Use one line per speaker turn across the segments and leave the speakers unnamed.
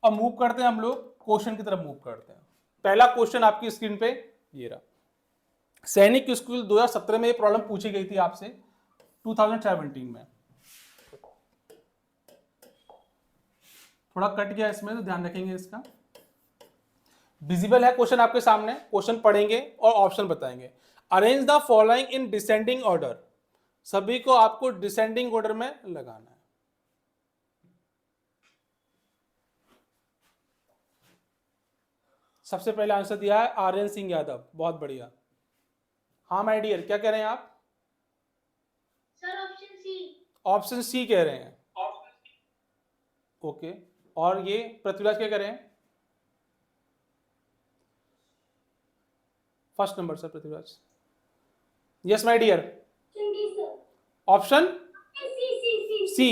अब मूव करते हैं हम लोग क्वेश्चन की तरफ मूव करते हैं। पहला क्वेश्चन आपकी स्क्रीन पे ये रहा। सैनिक स्कूल 2017 में ये प्रॉब्लम पूछी गई थी आपसे 2017 में। थोड़ा कट गया इसमें तो ध्यान रखेंगे इसका। विजिबल है क्वेश्चन आपके सामने, क्वेश्चन पढ़ेंगे और ऑप्शन बताएंगे। Arrange the following in descending order, सभी को आपको डिसेंडिंग ऑर्डर में लगाना है। सबसे पहले आंसर दिया है आर्यन सिंह यादव, बहुत बढ़िया। हाँ माय डियर, क्या कह रहे हैं आप?
Sir option C.
Option C कह रहे हैं, ओके। और ये पृथ्वीराज क्या कह रहे हैं? First number sir Prithviraj. Yes my dear, option C.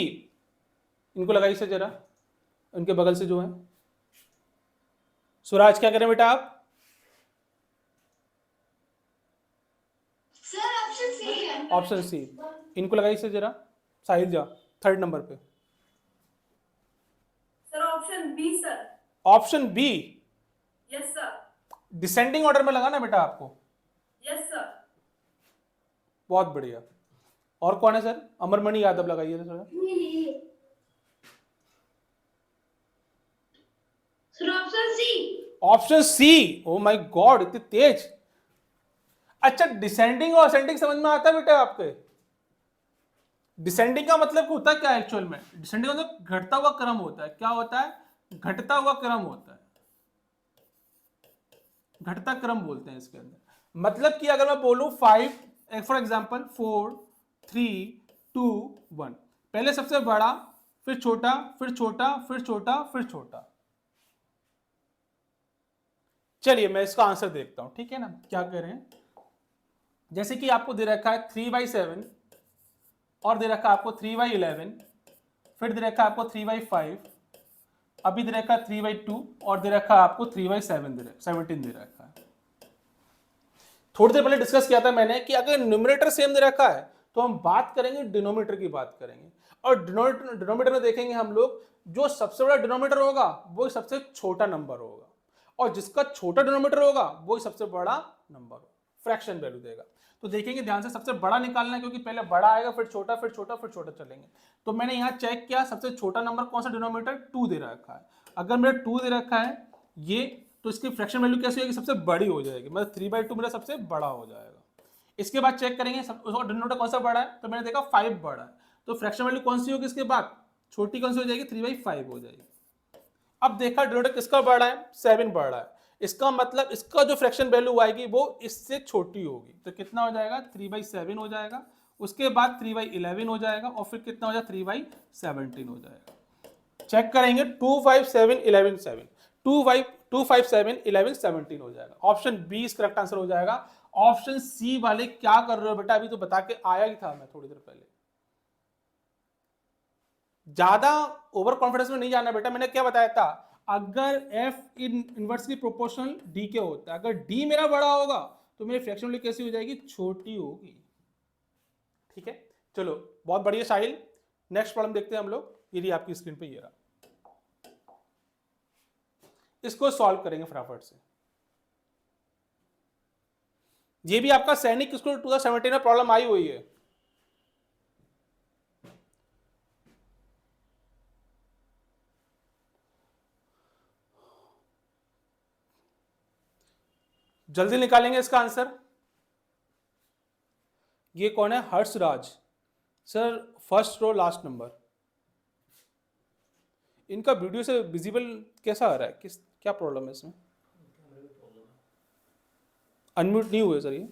इनको लगाइए सर जरा, उनके बगल से जो है। सुराज क्या करें बेटा आप?
सर ऑप्शन सी है।
Option C. इनको लगाइए सर जरा, साहिल जा थर्ड नंबर पे।
Sir option B sir.
Option B,
yes sir.
Descending order में लगाना बेटा आपको।
Yes sir.
बहुत बढ़िया। और कौन है सर? अमरमणि यादव लगाइए sir.
Sir option C.
Option C. Oh my god, इतने तेज। अच्छा, डिसेंडिंग और असेंडिंग समझ में आता है बेटा आपके? डिसेंडिंग का मतलब होता है क्या एक्चुअल में? डिसेंडिंग का मतलब घटता हुआ क्रम होता है। क्या होता है? घटता हुआ क्रम होता है, घटता क्रम बोलते हैं इसके अंदर। मतलब कि अगर मैं बोलूं 5, फॉर एग्जांपल 4 3 2 1, पहले सबसे बड़ा, फिर छोटा, फिर छोटा, फिर छोटा, फिर छोटा। चलिए मैं इसका आंसर देखता हूं, ठीक है ना, क्या कह रहे हैं। जैसे कि आपको दे रखा है 3/7, और दे रखा है आपको 3/11, फिर दे रखा है आपको 3/5, अभी दे रखा है 3/2, और दे रखा है आपको 3/17 दे रखा है। थोड़ी देर पहले डिस्कस किया था मैंने कि अगर न्यूमरेटर सेम दे रखा है तो हम बात करेंगे डिनोमिनेटर की बात करेंगे, और डिनोमिनेटर में देखेंगे हम लोग जो सबसे बड़ा डिनोमिनेटर होगा वो सबसे छोटा नंबर होगा, और जिसका छोटा डिनोमिनेटर होगा वो सबसे बड़ा नंबर होगा, फ्रैक्शन वैल्यू देगा। तो देखेंगे ध्यान से, सबसे बड़ा निकालना है क्योंकि पहले बड़ा आएगा फिर छोटा फिर छोटा फिर छोटा चलेंगे। तो मैंने यहाँ चेक किया, सबसे छोटा नंबर कौन सा डिनोमिनेटर 2 दे रखा है। अगर मेरा 2 दे रखा है ये, तो इसकी फ्रैक्शन वैल्यू कैसी होगी? सबसे बड़ी हो जाएगी, मतलब 3/2 मेरा सबसे बड़ा हो जाएगा। इसके बाद चेक करेंगे उसका डिनोमिनेटर कौन सा बड़ा है, तो मैंने देखा 5 बड़ा है, तो फ्रैक्शन वैल्यू कौन सी होगी इसके बाद? छोटी कौन सी हो जाएगी? 3/5 हो जाएगी। अब देखा डिनोमिनेटर किसका बड़ा है? 7 बड़ा है। इसका मतलब इसका जो फ्रैक्शन वैल्यू आएगी वो इससे छोटी होगी, तो कितना हो जाएगा? 3/7 हो जाएगा। उसके बाद 3/11 हो जाएगा, और फिर कितना हो जाएगा? 3/17 हो जाएगा। चेक करेंगे 2 5 7 11 7, 2 5 7 11 17 हो जाएगा। ऑप्शन बी इस करेक्ट आंसर हो जाएगा। ऑप्शन सी वाले क्या कर रहे हो बेटा? अभी तो बता के आया ही था मैं थोड़ी देर पहले। ज्यादा ओवर कॉन्फिडेंस में नहीं जाना बेटा, मैंने क्या बताया था? अगर एफ इनवर्सली प्रोपोर्शनल डी के होता है, अगर डी मेरा बड़ा होगा तो मेरी फ्रैक्शन वैल्यू कैसी हो जाएगी? छोटी होगी। ठीक है, चलो बहुत बढ़िया साहिल। नेक्स्ट प्रॉब्लम देखते हैं हम लोग, ये रही आपकी स्क्रीन पे, ये रहा। इसको सॉल्व करेंगे फटाफट से। ये भी आपका सैनिक स्कूल 2017 में प्रॉब्लम आई हुई है। जल्दी निकालेंगे इसका आंसर। ये कौन है? Harshraj sir, first row last number. इनका वीडियो से विजिबल कैसा आ रहा है? किस क्या प्रॉब्लम है इसमें? अनम्यूट नहीं हुए सर ये।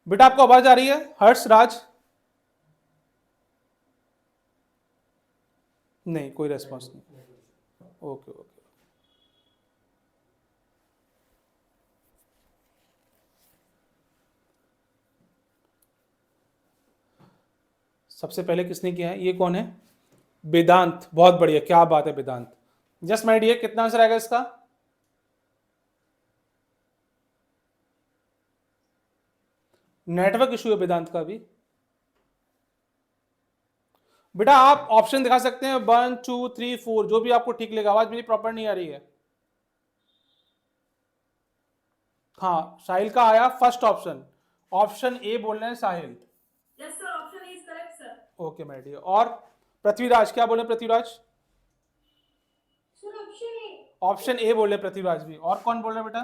बेटा आपको आवाज आ रही है हर्षराज? नहीं, कोई रेस्पॉन्स नहीं। Okay okay. सबसे पहले किसने किया है? ये कौन है? वेदांत, बहुत बढ़िया, क्या बात है वेदांत। जस्ट माय डियर, कितना आंसर आएगा इसका? नेटवर्क इशू है वेदांत का भी। बेटा आप ऑप्शन दिखा सकते हैं 1 2 3 4, जो भी आपको ठीक लगे। आवाज मेरी प्रॉपर नहीं आ रही है। हाँ, साहिल का आया फर्स्ट ऑप्शन, ऑप्शन ए बोल रहे हैं Sahil.
Yes, sir. Option A is correct, sir.
Okay my dear. और पृथ्वीराज क्या बोले? Prithviraj
Sir, option A.
Option A बोले पृथ्वीराज भी। और कौन बोल रहे हैं बेटा?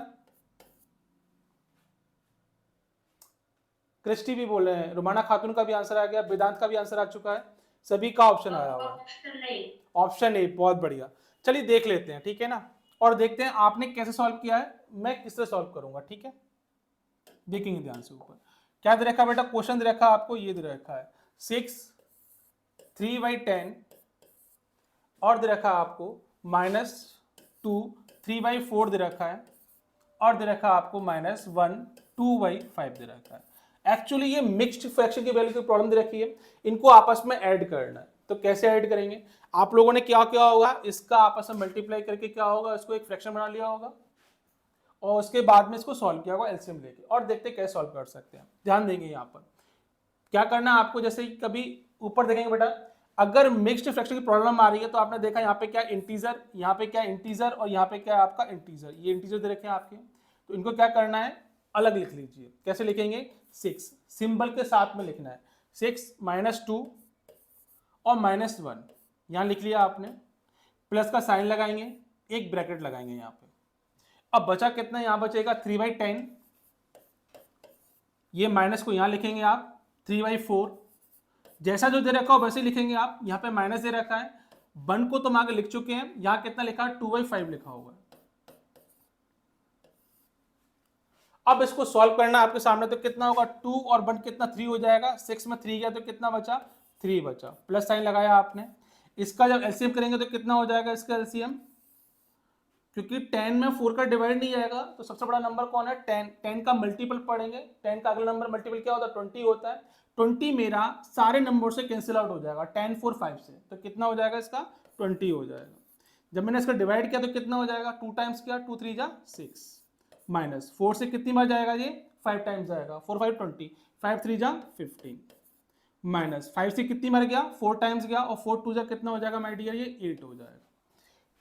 क्रिस्टी भी बोल रहे हैं, रुमाना खातून का भी आंसर आ गया, वेदांत का भी आंसर आ चुका है, सभी का ऑप्शन आया हुआ है।
Option A.
ऑप्शन ए, बहुत बढ़िया। चलिए देख लेते हैं, ठीक है ना, और देखते हैं आपने कैसे सॉल्व किया है, मैं किस तरह सॉल्व करूंगा। ठीक है, देखेंगे ध्यान से। ऊपर क्या दे रखा है बेटा? क्वेश्चन दे रखा है आपको, ये दे रखा है 6 3/10 और दे रखा है आपको -2 3/4 दे रखा है और दे रखा है आपको -1 2/5 दे रखा है। एक्चुअली ये मिक्स्ड फ्रैक्शन की वैल्यू की प्रॉब्लम दे रखी है, इनको आपस में ऐड करना है। तो कैसे ऐड करेंगे? आप लोगों ने क्या क्या होगा, इसका आपस में मल्टीप्लाई करके क्या होगा, इसको एक फ्रैक्शन बना लिया होगा और उसके बाद में इसको सॉल्व किया होगा एलसीएम लेके, और देखते कैसे सॉल्व कर सकते हैं। ध्यान देंगे यहाँ पर क्या करना है आपको। जैसे कभी ऊपर देखेंगे बेटा, अगर मिक्स्ड फ्रैक्शन की प्रॉब्लम आ रही है तो आपने देखा यहाँ पे क्या इंटीजर, यहाँ पे क्या इंटीजर और यहाँ पे क्या है आपका इंटीजर, ये इंटीजर दे रखे हैं आपके, तो इनको क्या करना है, अलग लिख लीजिए। कैसे लिखेंगे? 6 सिंबल के साथ में लिखना है, 6 -2 और -1 यहाँ लिख लिया आपने, प्लस का साइन लगाएंगे, एक ब्रैकेट लगाएंगे यहाँ पे। अब बचा कितना? यहाँ बचेगा 3/10, ये माइनस को यहाँ लिखेंगे आप 3/4, जैसा जो दे रखा हो वैसे लिखेंगे आप। यहाँ पे माइनस दे रखा है, 1 को तो हम आगे लिख चुके हैं, यहाँ कितना लिखा है 2/5 लिखा होगा। अब इसको सॉल्व करना आपके सामने, तो कितना होगा 2 और 1 कितना 3 हो जाएगा, 6 में 3 गया तो कितना बचा 3 बचा, प्लस साइन लगाया आपने। इसका जब एलसीएम करेंगे तो कितना हो जाएगा इसका एलसीएम, क्योंकि 10 में 4 का डिवाइड नहीं जाएगा तो सबसे बड़ा नंबर कौन है 10, 10 का मल्टीपल पढ़ेंगे, 10 का अगला नंबर मल्टीपल क्या होता है 20 होता है, 20 मेरा सारे नंबर से कैंसिल आउट हो जाएगा 10 4 5 से, तो कितना हो जाएगा इसका 20 हो जाएगा। जब मैंने इसका डिवाइड किया तो कितना हो जाएगा 2 टाइम्स किया 2 3 जा 6, माइनस 4 से कितनी बार जाएगा ये 5 टाइम्स जाएगा, 4 5 20, 5 3 जा 15, माइनस 5 से कितनी बार गया 4 टाइम्स गया और 4 2 जा कितना हो जाएगा माय डियर, ये 8 हो जाएगा।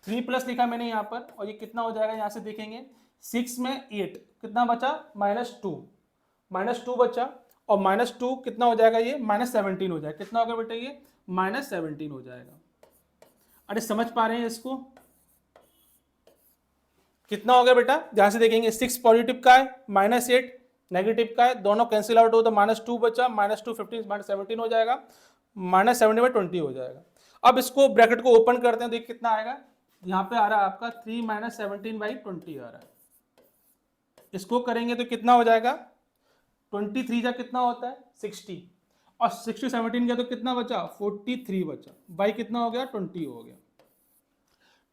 3 प्लस लिखा मैंने यहाँ पर, और ये कितना हो जाएगा यहाँ से देखेंगे 6 में 8 कितना बचा -2 बचा, और -2 कितना हो जाएगा ये -17 हो जाएगा। कितना होगा बेटा ये -17 हो जाएगा। अरे समझ पा रहे हैं इसको? कितना हो गया बेटा? ध्यान से देखेंगे 6 पॉजिटिव का है, -8 नेगेटिव का है, दोनों कैंसिल आउट हो तो -2 बचा, -2 15 -17 हो जाएगा, -17/20 हो जाएगा। अब इसको ब्रैकेट को ओपन करते हैं, देखिए कितना आएगा, यहाँ पे आ रहा है आपका 3 -17/20 आ रहा है। इसको करेंगे तो कितना हो जाएगा 23 जा कितना होता है 60, और 60 17 गया तो कितना बचा 43 बचा, बाई कितना हो गया 20 हो गया।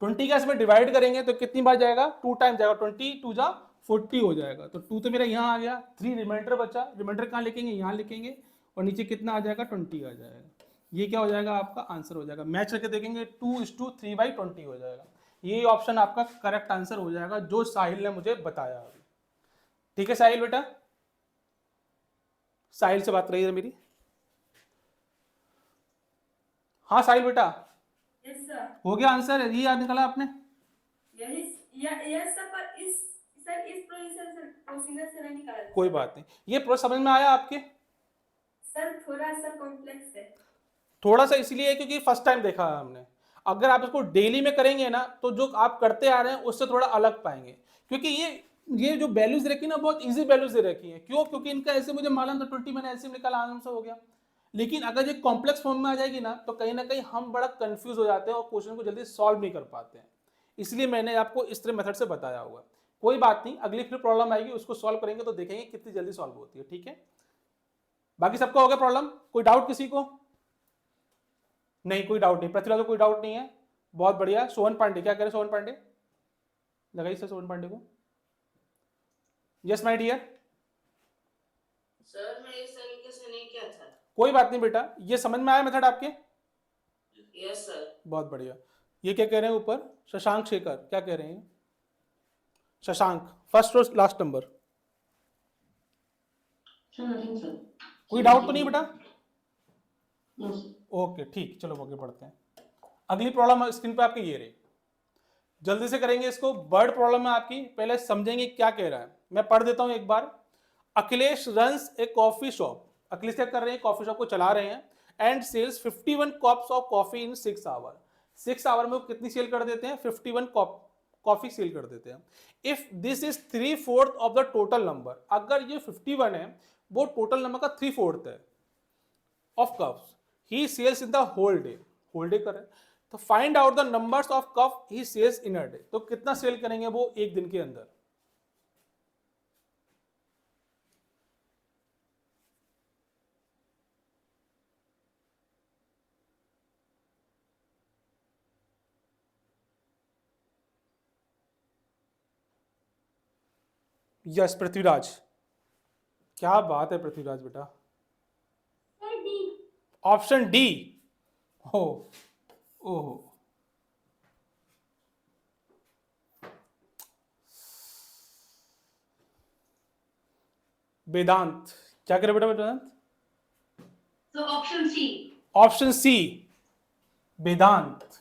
20 का इसमें डिवाइड करेंगे तो कितनी बार जाएगा 2 टाइम जाएगा, 20 2 जा 40 हो जाएगा, तो 2 तो मेरा यहाँ आ गया, 3 रिमाइंडर बचा, रिमाइंडर कहाँ लिखेंगे यहाँ लिखेंगे, और नीचे कितना आ जाएगा 20 आ जाएगा। ये क्या हो जाएगा आपका आंसर हो जाएगा। मैच करके देखेंगे 2:3/20 हो जाएगा। ये ऑप्शन आपका करेक्ट आंसर हो जाएगा जो साहिल ने मुझे बताया अभी। ठीक है साहिल बेटा, साहिल से बात रही है मेरी। हाँ साहिल बेटा,
Yes, sir.
हो गया आंसर, ये याद निकाला आपने?
Yes, sir. पर इस प्रोसीजर से नहीं निकाला।
कोई बात नहीं, ये प्रोसेस समझ में आया आपके?
सर थोड़ा सा कॉम्प्लेक्स है।
थोड़ा सा इसलिए है क्योंकि फर्स्ट टाइम देखा है हमने। अगर आप इसको डेली में करेंगे ना तो जो आप करते आ रहे हैं उससे थोड़ा अलग पाएंगे, क्योंकि ये जो वैल्यूज रखी ना बहुत इजी वैल्यूज दे रखी है। क्यों? क्योंकि इनका ऐसे मुझे मालूम था 20 मैंने ऐसे निकाला आराम से हो गया। लेकिन अगर ये कॉम्प्लेक्स फॉर्म में आ जाएगी ना तो कहीं ना कहीं हम बड़ा कंफ्यूज हो जाते हैं और क्वेश्चन को जल्दी सॉल्व नहीं कर पाते हैं। इसलिए मैंने आपको इस तरह मेथड से बताया हुआ। कोई बात नहीं, अगली फिर प्रॉब्लम आएगी उसको सॉल्व करेंगे तो देखेंगे कितनी जल्दी सॉल्व होती है। ठीक है, बाकी सबका हो गया प्रॉब्लम? कोई डाउट किसी को? नहीं, कोई डाउट नहीं। पृथ्वीराज को कोई डाउट नहीं है, बहुत बढ़िया। सोहन पांडे क्या कह रहे हैं? सोहन पांडे लगाइए सर सोहन पांडे को। Yes my dear.
सर मैं इस तरीके से नहीं किया था।
कोई बात नहीं बेटा, ये समझ में आया मेथड आपके?
Yes sir.
बहुत बढ़िया। ये क्या कह रहे हैं ऊपर? शशांक शेखर क्या कह रहे हैं? शशांक फर्स्ट और last number.
Sir nothing sir.
कोई डाउट तो नहीं बेटा? ओके ठीक, चलो आगे बढ़ते हैं। अगली प्रॉब्लम स्क्रीन पे आपकी ये रही, जल्दी से करेंगे इसको। बर्ड प्रॉब्लम है आपकी, पहले समझेंगे क्या कह रहा है। मैं पढ़ देता हूं एक बार। अखिलेश रन्स ए कॉफी शॉप। अखिलेश क्या कर रहे हैं, कॉफी शॉप को चला रहे हैं। And sells 51 cups of coffee in 6 hour. 6 hour में वो कितनी सेल कर देते हैं, 51 कॉफी सेल कर देते हैं। If this is 3/4 of the total number, अगर ये 51 है वो टोटल नंबर का 3/4 है of cups, he sells in the whole day. Whole day कर रहे हैं, तो find out the numbers of cup he sells in a day. तो कितना सेल करेंगे वो एक दिन के अंदर। यस पृथ्वीराज, क्या बात है पृथ्वीराज बेटा।
Sir D.
Option D. हो ओहो, वेदांत क्या करे बेटा वेदांत।
तो ऑप्शन सी।
ऑप्शन सी वेदांत।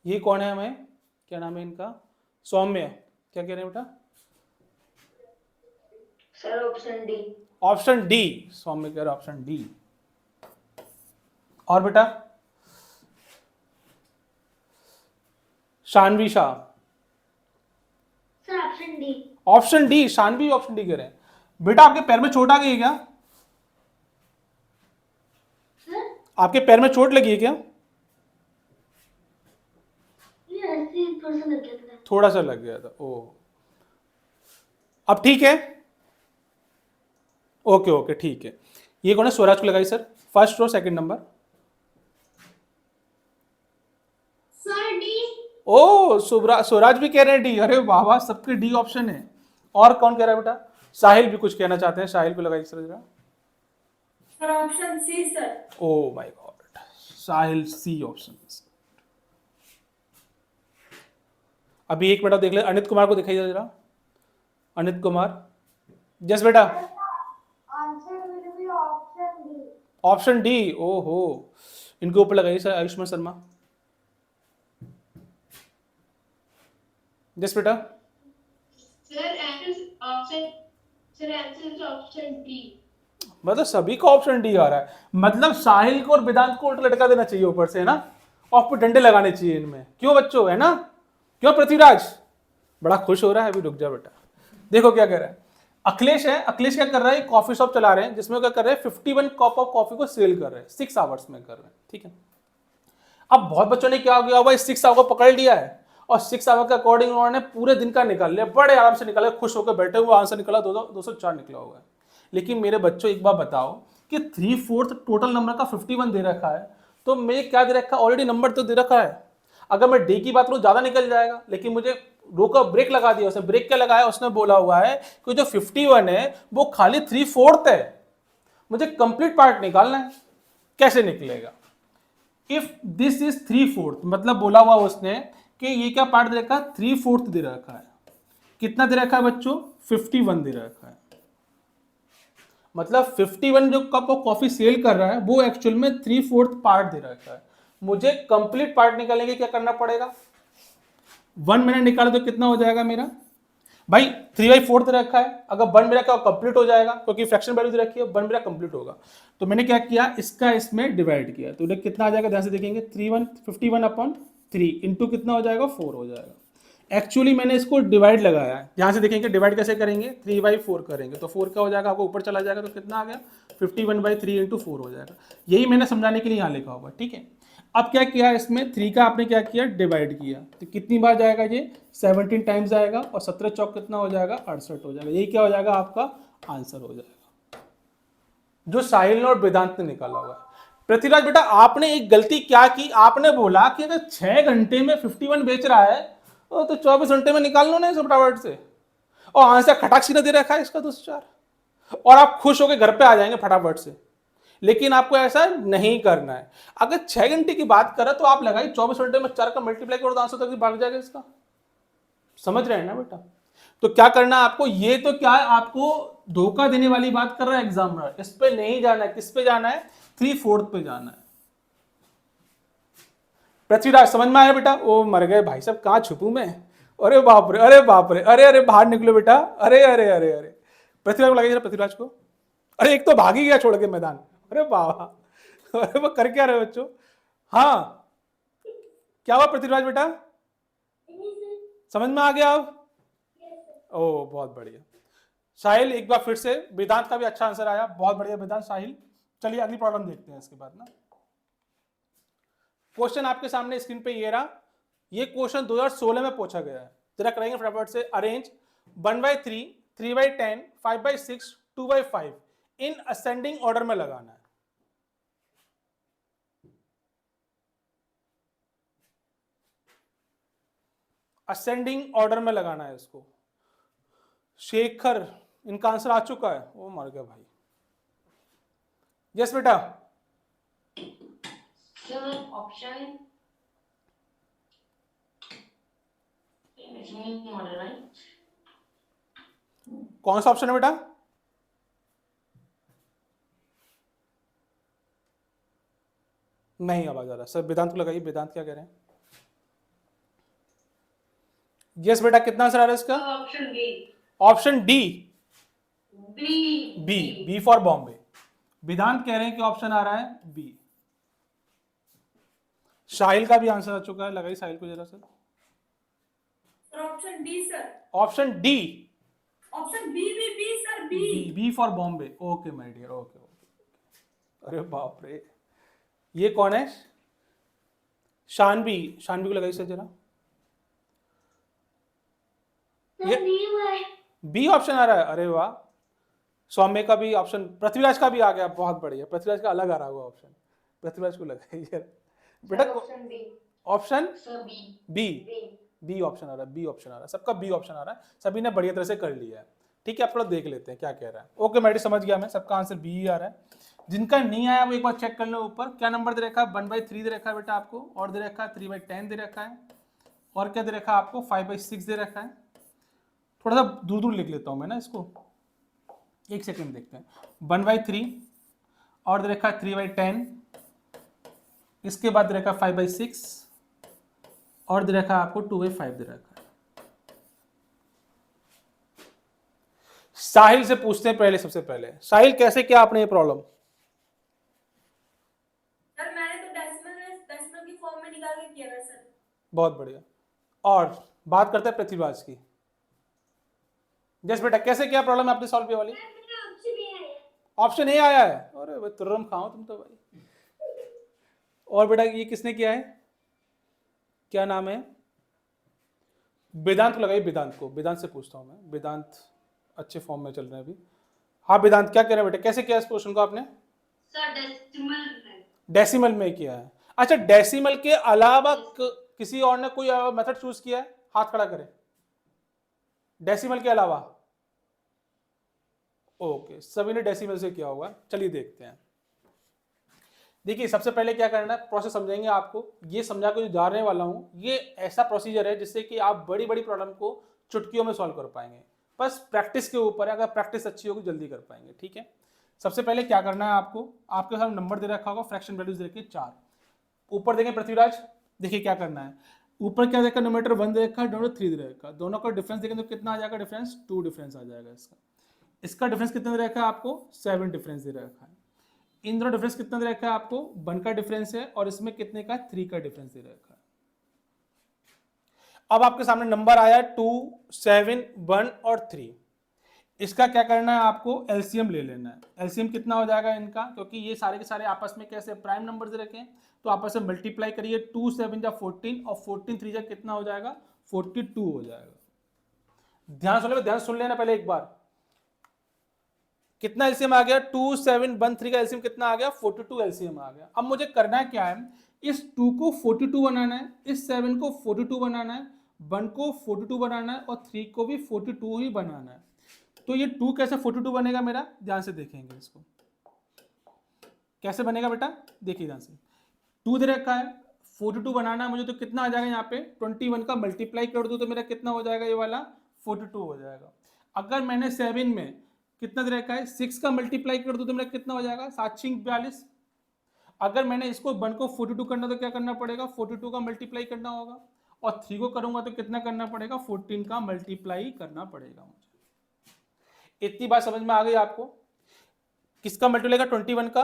ये कौन है, हमें क्या नाम है इनका, सौम्य, क्या कह रहे हैं बेटा।
Sir option D.
Option D, Saumya कह रहे ऑप्शन डी। और बेटा Shanvi Shah.
Sir option D.
Option D, Shanvi option D कह रहे हैं। बेटा आपके पैर में चोट आ गई है क्या,
सर
आपके पैर में चोट लगी है क्या।
ये ऐसे ही थोड़ा सा लग गया था।
थोड़ा सा लग गया था, ओ अब ठीक है। ओके ओके ठीक है। ये कौन है, स्वराज को लगाई sir, first row second number.
Sir D.
ओ स्वराज भी कह रहे हैं डी। अरे वाह वाह, सबके डी ऑप्शन है। और कौन कह रहा है बेटा, साहिल भी कुछ कहना चाहते हैं, साहिल को लगाइए सर जरा।
Sir option C sir.
Oh my god, Sahil C option. अभी एक मिनट देख ले, अनित कुमार को दिखाइए जरा। अनित कुमार, यस बेटा।
Answer will be option D.
Option D, ओहो, इनके ऊपर लगाइए सर आयुष्मान शर्मा। यस बेटा।
Sir answer option D.
मतलब सभी का ऑप्शन डी आ रहा है, मतलब साहिल को और वेदांत को उल्टा लटका देना चाहिए ऊपर से, है ना, और फिर डंडे लगाने चाहिए इनमें। क्यों बच्चों, है ना, क्यों पृथ्वीराज बड़ा खुश हो रहा है। अभी रुक जा बेटा, देखो क्या कह रहा है। अखिलेश है, अखिलेश क्या कर रहा है, कॉफी शॉप चला रहे हैं जिसमें क्या कर रहे हैं 51 कप ऑफ कॉफी को सेल कर रहे हैं, 6 आवर्स में कर रहे हैं, ठीक है। अब बहुत बच्चों ने क्या किया हुआ, 6 आवर को पकड़ लिया है और 6 आवर के अकॉर्डिंग उन्होंने पूरे दिन का निकाल लिया, बड़े आराम से निकाले, खुश होकर बैठे हुए, आंसर निकला 204 निकला हुआ है। लेकिन मेरे बच्चों एक बार बताओ कि 3/4 टोटल नंबर का 51 दे रखा है, तो मुझे क्या दे रखा है, ऑलरेडी नंबर तो दे रखा है। अगर मैं डी की बात करूं ज्यादा निकल जाएगा, लेकिन मुझे रोका, ब्रेक लगा दिया उसने। ब्रेक क्या लगाया उसने, बोला हुआ है कि जो 51 है वो खाली 3/4 है, मुझे कंप्लीट पार्ट निकालना है। कैसे निकलेगा, इफ दिस इज 3/4, मतलब बोला हुआ उसने कि ये क्या पार्ट दे रखा है, 3/4 दे रखा है। कितना दे रखा है बच्चों, 51 दे रखा है। मतलब 51 जो कप ऑफ कॉफी सेल कर रहा है वो एक्चुअल में 3/4 पार्ट दे रखा है। मुझे कंप्लीट पार्ट निकालने के क्या करना पड़ेगा, 1 मिनट निकाले तो कितना हो जाएगा मेरा भाई, 3/4 दे रखा है। अगर 1 मेरा क्या कंप्लीट हो जाएगा, क्योंकि फ्रैक्शन वैल्यू दे रखी है, 1 मेरा कंप्लीट होगा। तो मैंने क्या किया, इसका इसमें डिवाइड किया, तो कितना आ जाएगा, ध्यान से देखेंगे, 51/3 इंटू कितना हो जाएगा, 4 हो जाएगा। एक्चुअली मैंने इसको डिवाइड लगाया है, ध्यान से देखेंगे डिवाइड कैसे करेंगे, 3/4 करेंगे तो 4 क्या हो जाएगा, आपको ऊपर चला जाएगा, तो कितना आ गया, 51/3 इंटू 4 हो जाएगा। यही मैंने समझाने के लिए यहाँ लिखा होगा, ठीक है। अब क्या किया, इसमें 3 का आपने क्या किया, डिवाइड किया, तो कितनी बार जाएगा ये, 17 टाइम्स आएगा, और 17 चौक कितना हो जाएगा, 68 हो जाएगा। यही क्या हो जाएगा, आपका आंसर हो जाएगा, जो साहिल और वेदांत ने निकाला हुआ है। पृथ्वीराज बेटा आपने एक गलती क्या की, आपने बोला कि अगर 6 घंटे में 51 बेच रहा है तो 24 घंटे में निकाल लो ना इसे फटाफट से, और आंसर खटाक सीधा दे रखा है इसका 204, और आप खुश होकर घर पे आ जाएंगे फटाफट से। लेकिन आपको ऐसा नहीं करना है। अगर 6 घंटे की बात करें तो आप लगाइए 24 घंटे में 4 का मल्टीप्लाई करो तो आंसर तक भाग जाएगा इसका। समझ रहे हैं ना बेटा, तो क्या करना है आपको, ये तो क्या है, आपको धोखा देने वाली बात कर रहा है एग्जामिनर, इस पे नहीं जाना है। किस पे जाना है, 3/4 पे जाना है। पृथ्वीराज समझ में आया बेटा? ओ मर गए भाई साहब, कहाँ छुपू मैं? अरे बाप रे, अरे बाप रे, अरे अरे बाहर निकलो बेटा, अरे अरे अरे अरे। पृथ्वीराज को लगाइए जरा, पृथ्वीराज को। अरे एक तो भाग ही गया छोड़ के मैदान। अरे बाबा, अरे वो कर क्या रहे हो बच्चों? हाँ क्या हुआ पृथ्वीराज बेटा, समझ में आ गया अब? ओ बहुत बढ़िया। साहिल एक बार फिर से, वेदांत का भी अच्छा आंसर आया, बहुत बढ़िया वेदांत, साहिल। चलिए अगली प्रॉब्लम देखते हैं इसके बाद ना। क्वेश्चन आपके सामने स्क्रीन पे ये रहा। ये क्वेश्चन 2016 में पूछा गया है। जरा करेंगे फटाफट से। अरेंज 1/3, 3/10, 5/6, 2/5 इन असेंडिंग ऑर्डर में लगाना है। असेंडिंग ऑर्डर में लगाना है इसको। शेखर, इनका आंसर आ चुका है? वो मर गया भाई। यस बेटा,
ऑप्शन
कौन सा ऑप्शन है बेटा? नहीं आवाज आ रहा सर, वेदांत को लगाइए। वेदांत क्या कह रहे हैं? यस बेटा, कितना आंसर आ रहा है इसका?
Option B.
Option D,
B
B, B for Bombay. Vedant कह रहे हैं कि ऑप्शन आ रहा है बी। साहिल का भी आंसर आ चुका है, लगाइए साहिल को जरा sir.
Option D sir.
Option D,
option B sir, B.
B for Bombay. Okay my dear, okay okay. अरे बाप रे, ये कौन है? शानवी, शानवी को लगाइए सर जरा। ये बी ऑप्शन आ रहा है, अरे वाह। सौम्य का भी ऑप्शन, पृथ्वीराज का भी आ गया, बहुत बढ़िया। पृथ्वीराज का अलग आ रहा होगा ऑप्शन, पृथ्वीराज को लगाइए बेटा।
Option B.
Option
sir B.
B, B option आ रहा है, बी ऑप्शन आ रहा है, सबका बी ऑप्शन आ रहा है। सभी ने बढ़िया तरह से कर लिया है। ठीक है, आप थोड़ा देख लेते हैं क्या कह रहा है। ओके मैडी, समझ गया मैं, सबका आंसर बी ही आ रहा है। जिनका नहीं आया वो एक बार चेक कर लो ऊपर। क्या नंबर दे रखा है? 1/3 दे रखा है बेटा आपको, और दे रखा है 3/10 दे रखा है, और क्या दे रखा है आपको? 5/6 दे रखा है। थोड़ा सा दूर दूर लिख लेता हूं मैं ना इसको, एक सेकंड देखते हैं। 1/3 और दे रखा है 3/10, इसके बाद दे रखा है 5/6, और दे रखा है आपको 2/5 दे रखा है। साहिल से पूछते हैं पहले, सबसे पहले साहिल कैसे क्या आपने ये प्रॉब्लम?
सर मैंने तो डेसिमल की फॉर्म में निकाल के किया था सर।
बहुत बढ़िया। और बात करते हैं पृथ्वीराज की। जस बेटा, कैसे क्या प्रॉब्लम आपने सॉल्व किया वाली? ऑप्शन ए आया है, अरे भाई तुर्रम खाओ तुम तो भाई। और बेटा ये किसने किया है, क्या नाम है? वेदांत को लगाइए, वेदांत को। वेदांत से पूछता हूं मैं, वेदांत अच्छे फॉर्म में चल रहे हैं अभी। हाँ वेदांत, क्या कह रहे हैं बेटा, कैसे किया इस क्वेश्चन को आपने?
Sir decimal.
डेसिमल में किया है। अच्छा, डेसिमल के अलावा किसी और ने कोई मेथड चूज किया है? हाथ खड़ा करें। डेसिमल के अलावा? ओके, सभी ने डेसिमल से किया होगा। चलिए देखते हैं। देखिए सबसे पहले क्या करना है, प्रोसेस समझेंगे आपको। ये समझा के जो जानने वाला हूं, ये ऐसा प्रोसीजर है जिससे कि आप बड़ी बड़ी प्रॉब्लम को चुटकियों में सॉल्व कर पाएंगे। बस प्रैक्टिस के ऊपर है, अगर प्रैक्टिस अच्छी होगी जल्दी कर पाएंगे। ठीक है, सबसे पहले क्या करना है आपको, आपके साथ नंबर दे रखा होगा, फ्रैक्शन वैल्यूज दे रखी है 4। ऊपर देखें पृथ्वीराज, देखिए क्या करना है। ऊपर क्या देखा, नोमीटर 1 दे रखा है, दोनों 3 दे रखा है। दोनों का डिफरेंस देखें तो कितना आ जाएगा डिफरेंस? 2 डिफरेंस आ जाएगा इसका। इसका डिफरेंस कितना दे रखा है आपको? 7 डिफरेंस दे रखा है। इन दोनों डिफरेंस कितना दे रखा है आपको? 1 का डिफरेंस है, और इसमें कितने का? 3 का डिफरेंस दे रखा है। अब आपके सामने नंबर आया 2, 7, 1 और 3। इसका क्या करना है आपको? एलसीएम ले लेना है। एलसीएम कितना हो जाएगा इनका, क्योंकि ये सारे के सारे आपस में कैसे प्राइम नंबर दे रखे हैं, तो आपस में मल्टीप्लाई करिए। 2 7 जा 14, और 14 3 जा कितना हो जाएगा? 42 हो जाएगा। ध्यान सुन लेना पहले एक बार। कितना एलसीएम आ गया? 2 7 1 3 का एलसीएम कितना आ गया? 42 एलसीएम आ गया। अब मुझे करना क्या है, इस 2 को 42 बनाना है, इस 7 को 42 बनाना है, 1 को 42 बनाना है, और 3 को भी 42 ही बनाना है। तो ये 2 कैसे 42 बनेगा मेरा? ध्यान से देखेंगे इसको, कैसे बनेगा बेटा, देखिए ध्यान से। 2 दे रखा है, 42 बनाना है मुझे, तो कितना आ जाएगा यहाँ पे? 21 का मल्टीप्लाई कर दो तो मेरा कितना हो जाएगा ये वाला? 42 हो जाएगा। अगर मैंने 7 में कितना दे रखा है 6 का मल्टीप्लाई कर दूं तो मेरा कितना हो जाएगा 7×42। अगर मैंने इसको 1 को 42 करना तो क्या करना पड़ेगा 42 का मल्टीप्लाई करना होगा, और 3 को करूंगा तो कितना करना पड़ेगा 14 का मल्टीप्लाई करना पड़ेगा मुझे। इतनी बात समझ में आ गई आपको? किसका मल्टीप्लाई का 21 का,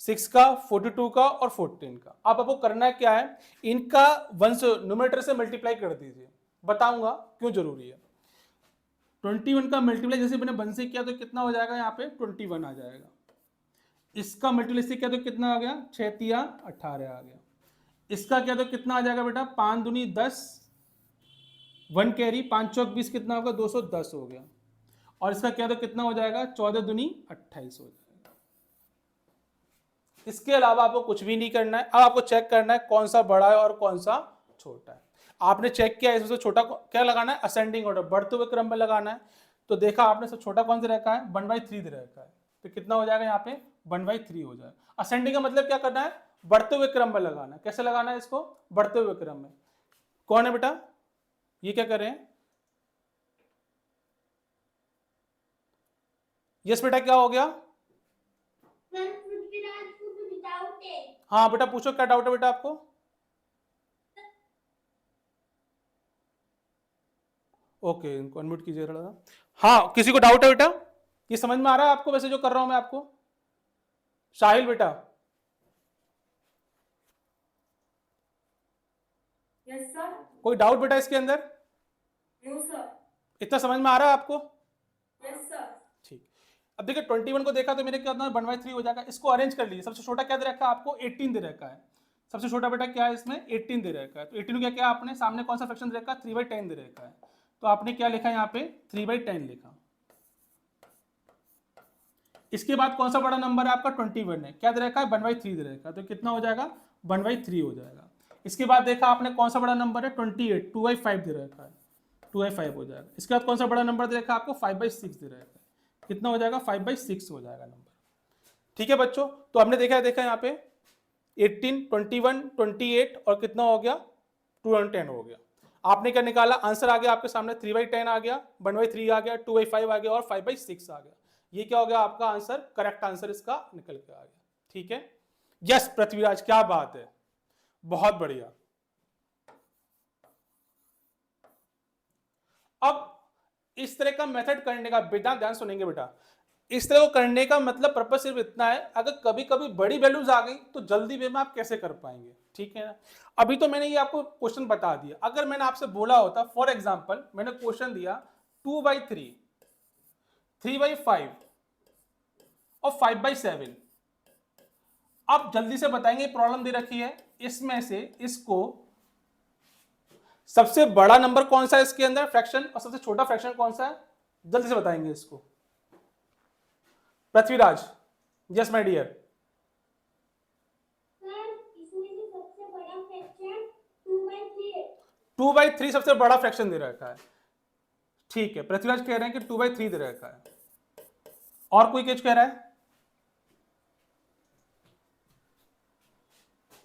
6 का, 42 का और 14 का। अब आपको करना क्या है, इनका वंश न्यूमरेटर से मल्टीप्लाई कर दीजिए, बताऊंगा क्यों जरूरी है। 21 का मल्टीप्लाई जैसे मैंने 1 से किया तो कितना हो जाएगा यहाँ पे 21 आ जाएगा। इसका मल्टीप्लाई से किया तो कितना आ गया 6 तिया 18 आ गया। इसका क्या तो कितना आ जाएगा बेटा 5 दूनी 10, 1 कैरी 5 चौक 20 कितना होगा 210 हो गया। और इसका क्या तो कितना हो जाएगा 14 दूनी 28 हो जाएगा। इसके अलावा आपको कुछ भी नहीं करना है। अब आपको चेक करना है कौन सा बड़ा है और कौन सा छोटा है। आपने चेक किया इसमें से छोटा क्या लगाना है, असेंडिंग ऑर्डर बढ़ते हुए क्रम में लगाना है। तो देखा आपने सब छोटा कौन सा रखा है 1/3 दे रखा है, तो कितना हो जाएगा यहाँ पे 1/3 हो जाएगा। असेंडिंग का मतलब क्या करना है, बढ़ते हुए क्रम में लगाना है। कैसे लगाना है इसको, बढ़ते हुए क्रम में। कौन है बेटा, ये क्या कर रहे हैं, यस बेटा क्या हो गया? हाँ बेटा पूछो क्या डाउट है बेटा आपको। ओके इनको अनम्यूट कीजिए थोड़ा। हाँ किसी को डाउट है बेटा, ये समझ में आ रहा है आपको वैसे जो कर रहा हूं मैं आपको? साहिल बेटा
यस सर।
कोई डाउट बेटा इसके अंदर?
No sir.
इतना समझ में आ रहा है आपको?
Yes sir.
ठीक। अब देखिए 21 को देखा तो मेरे क्या होता है 1/3 हो जाएगा। इसको अरेंज कर लीजिए। सबसे छोटा क्या दे रखा है आपको 18 दे रखा है। सबसे छोटा बेटा क्या है इसमें 18 दे रखा है। तो 18 क्या क्या आपने सामने कौन सा फ्रैक्शन दे रखा है 3/10 दे रखा है। तो आपने क्या लिखा है यहाँ पे 3/10 लिखा। इसके बाद कौन सा बड़ा नंबर है आपका 21 है, क्या दे रखा है 1/3 दे रखा है। तो कितना हो जाएगा 1/3 हो जाएगा। इसके बाद देखा आपने कौन सा बड़ा नंबर है 28 2/5 दे रखा है, 2/5 हो जाएगा। इसके बाद कौन सा बड़ा नंबर दे रखा है आपको 5/6 दे रखा है, कितना हो जाएगा 5/6 हो जाएगा नंबर। ठीक है बच्चों, तो हमने देखा यहाँ पे 18 21 28 और कितना हो गया 210 हो गया। आपने क्या निकाला आंसर आ गया आपके सामने 3/10 आ गया, 1/3 आ गया, 2/5 आ गया और 5/6 आ गया। ये क्या हो गया आपका आंसर, करेक्ट आंसर इसका निकल के आ गया। ठीक है, यस पृथ्वीराज क्या बात है, बहुत बढ़िया। अब इस तरह का मेथड करने का बेटा ध्यान सुनेंगे बेटा, इस तरह को करने का मतलब पर्पस सिर्फ इतना है अगर कभी कभी बड़ी वैल्यूज आ गई तो जल्दी वे में आप कैसे कर पाएंगे। ठीक है ना, अभी तो मैंने ये आपको क्वेश्चन बता दिया। अगर मैंने आपसे बोला होता फॉर एग्जांपल मैंने क्वेश्चन दिया 2/3 3/5 और 5/7, आप जल्दी से बताएंगे प्रॉब्लम दे रखी है इसमें से इसको सबसे बड़ा नंबर कौन सा है इसके अंदर फ्रैक्शन और सबसे छोटा फ्रैक्शन कौन सा है, जल्दी से बताएंगे इसको पृथ्वीराज। Yes my dear.
इसमें से सबसे बड़ा फ्रैक्शन 2/3 है।
2/3 सबसे बड़ा फ्रैक्शन दे रखा है। ठीक है, पृथ्वीराज कह रहे हैं कि 2/3 दे रखा है। और कोई कुछ कह रहा है?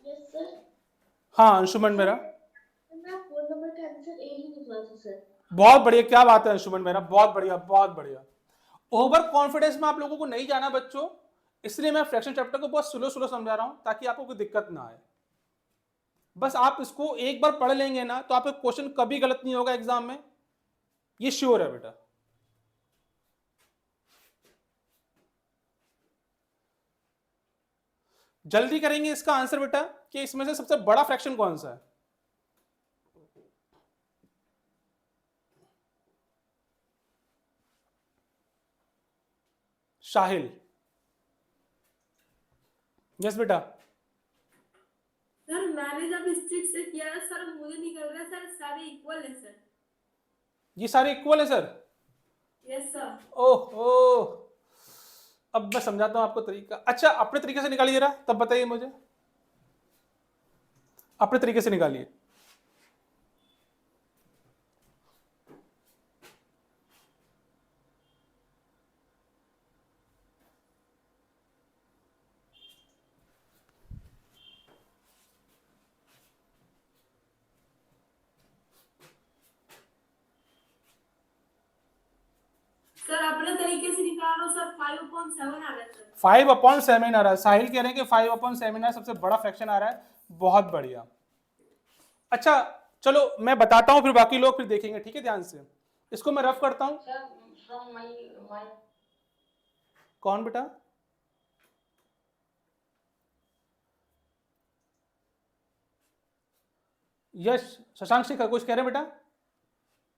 Yes sir.
हाँ अंशुमन मेरा,
मैं 4 नंबर का आंसर ए ही निकला था सर।
बहुत बढ़िया, क्या बात है अंशुमन मेरा, बहुत बढ़िया बहुत बढ़िया। ओवर कॉन्फिडेंस में आप लोगों को नहीं जाना बच्चों, इसलिए मैं फ्रैक्शन चैप्टर को बहुत स्लो स्लो समझा रहा हूं ताकि आपको कोई दिक्कत ना आए। बस आप इसको एक बार पढ़ लेंगे ना तो आपका क्वेश्चन कभी गलत नहीं होगा एग्जाम में, ये श्योर है बेटा। जल्दी करेंगे इसका आंसर बेटा कि इसमें से सबसे बड़ा फ्रैक्शन कौन सा है। शाहिल, यस बेटा।
सर मैंने जब स्ट्रिक से किया सर मुझे निकल रहा है सर सारे इक्वल है सर।
ये सारे इक्वल है सर?
Yes sir.
ओहो, अब मैं समझाता हूं आपको तरीका। अच्छा अपने तरीके से निकालिए जरा, तब बताइए मुझे, अपने तरीके से निकालिए।
सर अपने तरीके से निकालो सर 5/7 आ रहा है सर
5/7 आ रहा है। साहिल कह रहे हैं कि 5/7 आ रहा है, सबसे बड़ा फ्रैक्शन आ रहा है। बहुत बढ़िया। अच्छा चलो मैं बताता हूं, फिर बाकी लोग फिर देखेंगे, ठीक है ध्यान से। इसको मैं रफ करता हूं।
Sir, from my
कौन बेटा? यश शशांक शेखर कुछ कह रहे हैं बेटा?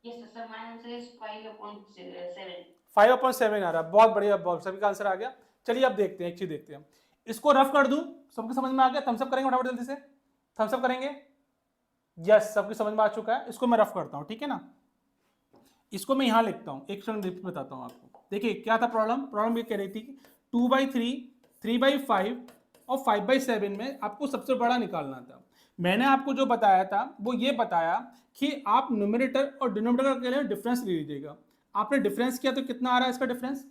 yes sir, my answer is 5/7.
5/7 आ रहा है। बहुत बढ़िया, बहुत सभी का आंसर आ गया। चलिए अब देखते हैं, एक चीज देखते हैं। इसको रफ कर दूं, सबको समझ में आ गया? थम्स अप करेंगे फटाफट जल्दी से, थम्स अप करेंगे। यस सबकी समझ में आ चुका है। इसको मैं रफ करता हूं, ठीक है ना। इसको मैं यहां लिखता हूं, एक सेकंड बताता हूं आपको। देखिए क्या था प्रॉब्लम ये कह रही थी कि 2/3, 3/5 और 5/7 में आपको सबसे बड़ा निकालना था। मैंने आपको जो बताया था वो ये बताया कि आप न्यूमरेटर और डिनोमिनेटर के लिए डिफरेंस ले लीजिएगा। आपने डिफरेंस किया तो कितना आ रहा है इसका डिफरेंस?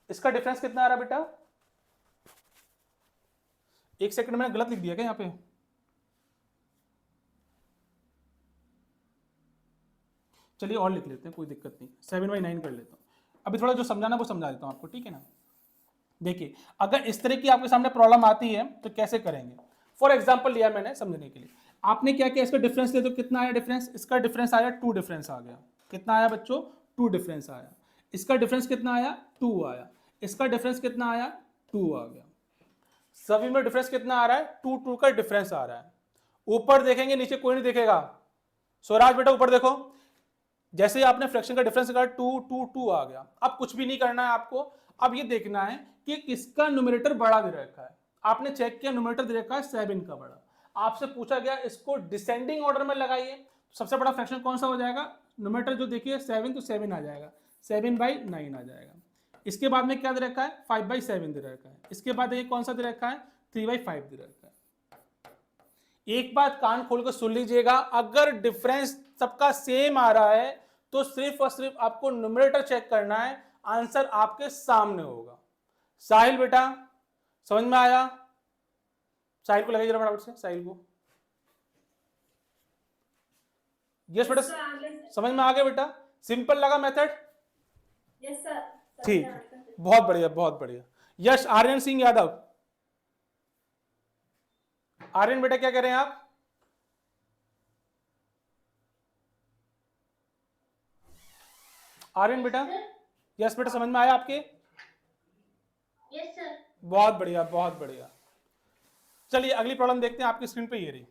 इसका डिफरेंस कितना आ रहा है बेटा? एक सेकंड मैंने गलत लिख दिया क्या यहाँ पे? चलिए और लिख लेते हैं, कोई दिक्कत नहीं, 7/9 कर लेता हूँ। अभी थोड़ा जो समझाना वो समझा देता हूँ आपको, ठीक है ना। देखिए अगर इस तरह की आपके सामने प्रॉब्लम आती है तो कैसे करेंगे। फॉर एग्जांपल लिया मैंने समझने के लिए। आपने क्या किया, इसका डिफरेंस ले, तो कितना आया डिफरेंस? इसका डिफरेंस आया 2 डिफरेंस आ गया। कितना आया बच्चों? 2 डिफरेंस आया। इसका डिफरेंस कितना आया? 2 आया। इसका डिफरेंस कितना आया? 2 आ गया। सभी में डिफरेंस कितना आ रहा है? 2 का डिफरेंस आ रहा है। ऊपर देखेंगे, नीचे कोई नहीं देखेगा। स्वराज बेटा ऊपर देखो, जैसे ही आपने फ्रैक्शन का डिफरेंस निकाला 2 आ गया। अब कुछ भी नहीं करना है आपको, अब ये देखना है कि किसका न्यूमरेटर बड़ा दे रखा है। आपने चेक किया न्यूमरेटर दे रखा है 7 का बड़ा। आपसे पूछा गया इसको डिसेंडिंग ऑर्डर में लगाइए, सबसे बड़ा फ्रैक्शन कौन सा हो जाएगा? न्यूमरेटर जो देखिए 7, तो 7 आ जाएगा, 7/9 आ जाएगा। इसके बाद में क्या दे रखा है? 5/7 दे रखा है। इसके बाद देखिए कौन सा दे रखा है? 3/5 दे रखा है। एक बात कान खोल कर सुन लीजिएगा, अगर डिफरेंस सबका सेम आ रहा है तो सिर्फ और सिर्फ आपको न्यूमरेटर चेक करना है, आंसर आपके सामने होगा। साहिल बेटा समझ में आया? साहिल को लगाइए जरा फटाफट से, साहिल को। यस बेटा
सर आ गया सर
समझ में आ गया बेटा? सिंपल लगा मेथड?
यस सर
ठीक, बहुत बढ़िया बहुत बढ़िया। यश आर्यन सिंह यादव, आर्यन बेटा क्या कह रहे हैं आप? आर्यन बेटा यस बेटा समझ में आया आपके?
Yes sir.
बहुत बढ़िया बहुत बढ़िया। चलिए अगली प्रॉब्लम देखते हैं, आपकी स्क्रीन पे ये रही।